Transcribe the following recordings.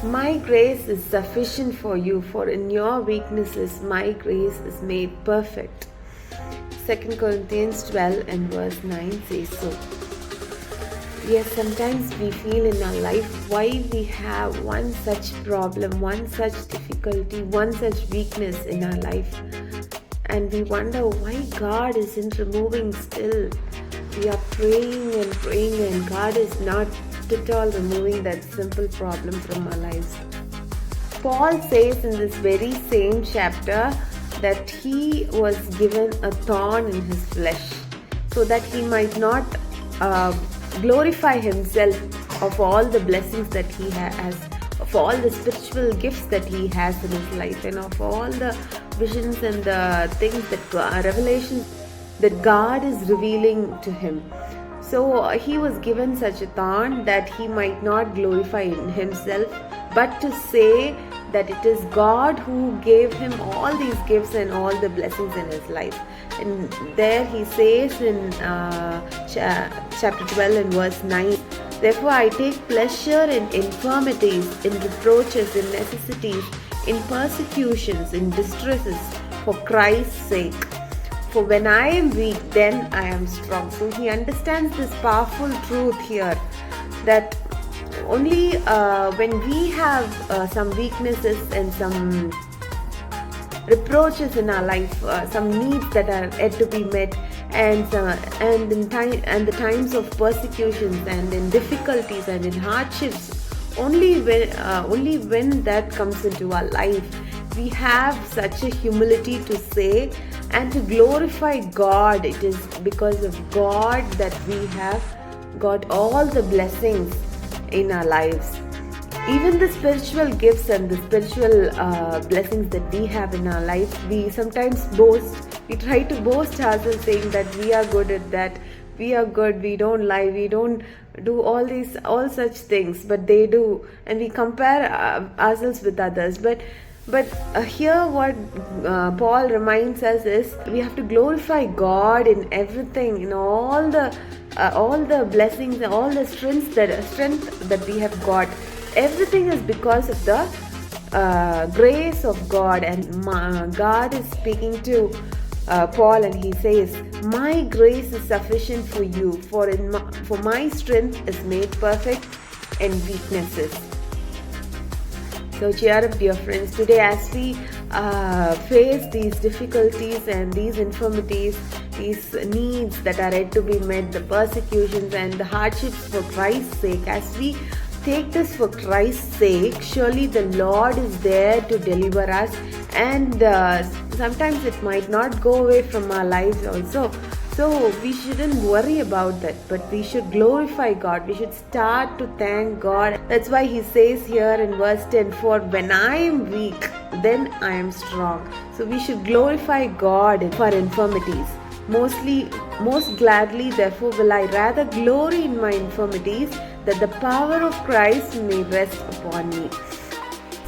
My grace is sufficient for you, for in your weaknesses my grace is made perfect. 2 Corinthians 12 and verse 9 says so. Yes, sometimes we feel in our life why we have one such problem, one such difficulty, one such weakness in our life. And we wonder why God isn't removing still. We are praying and God is not at all removing that simple problem from our lives. Paul says in this very same chapter that he was given a thorn in his flesh so that he might not glorify himself of all the blessings that he has, of all the spiritual gifts that he has in his life, and of all the visions and the things that revelations that God is revealing to him. So he was given such a thorn that he might not glorify himself, but to say that it is God who gave him all these gifts and all the blessings in his life. And there he says in chapter 12 and verse 9, therefore I take pleasure in infirmities, in reproaches, in necessities, in persecutions, in distresses, for Christ's sake. For when I am weak, then I am strong. So he understands this powerful truth here, that only when we have some weaknesses and some reproaches in our life, some needs that are yet to be met, and the times of persecutions and in difficulties and in hardships, only when that comes into our life, we have such a humility to say and to glorify God. It is because of God that we have got all the blessings in our lives. Even the spiritual gifts and the spiritual blessings that we have in our life, we sometimes boast. We try to boast ourselves saying that we are good at that. We are good, we don't lie, we don't do all such things, but they do, and we compare ourselves with others. But here what Paul reminds us is we have to glorify God in everything, in all the blessings, all the strength that we have got. Everything is because of the grace of God, and God is speaking to Paul, and he says, my grace is sufficient for you, for my strength is made perfect in weaknesses. So cheer up, dear friends. Today as we face these difficulties and these infirmities, these needs that are yet to be met, the persecutions and the hardships for Christ's sake, as we take this for Christ's sake, surely the Lord is there to deliver us, and sometimes it might not go away from our lives also. So we shouldn't worry about that, but we should glorify God. We should start to thank God. That's why he says here in verse 10, for when I am weak, then I am strong. So we should glorify God for infirmities. Most gladly, therefore, will I rather glory in my infirmities, that the power of Christ may rest upon me.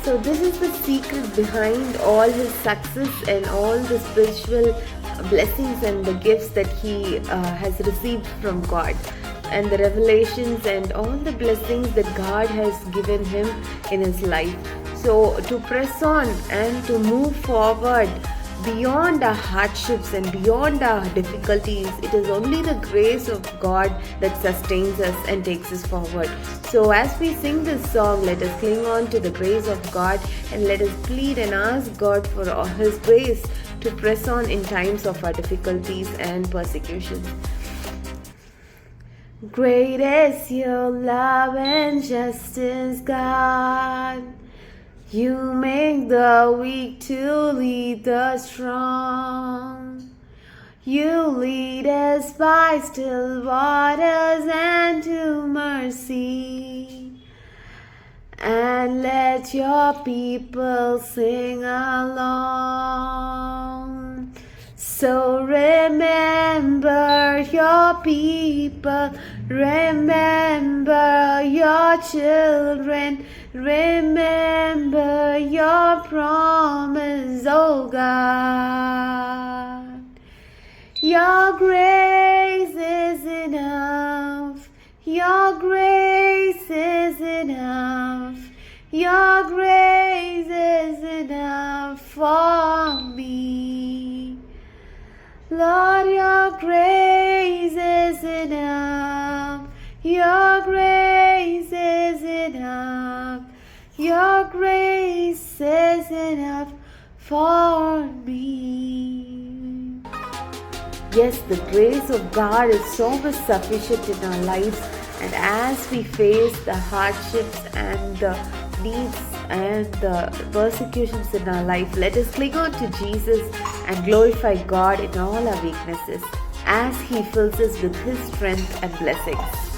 So this is the secret behind all his success and all the spiritual blessings and the gifts that he has received from God, and the revelations and all the blessings that God has given him in his life. So to press on and to move forward beyond our hardships and beyond our difficulties, it is only the grace of God that sustains us and takes us forward. So as we sing this song, let us cling on to the grace of God, and let us plead and ask God for his grace to press on in times of our difficulties and persecutions. Great is your love and justice, God. You make the weak to lead the strong. You lead us by still waters and to mercy. And let your people sing along. So remember your people, remember your children, remember your promise, oh God. Your grace is enough, your grace is enough, Your grace is enough for me. Lord, your grace is enough. Your grace is enough. Your grace is enough for me. Yes, the grace of God is so much sufficient in our lives, and as we face the hardships and the needs and the persecutions in our life, let us cling on to Jesus and glorify God in all our weaknesses as He fills us with His strength and blessings.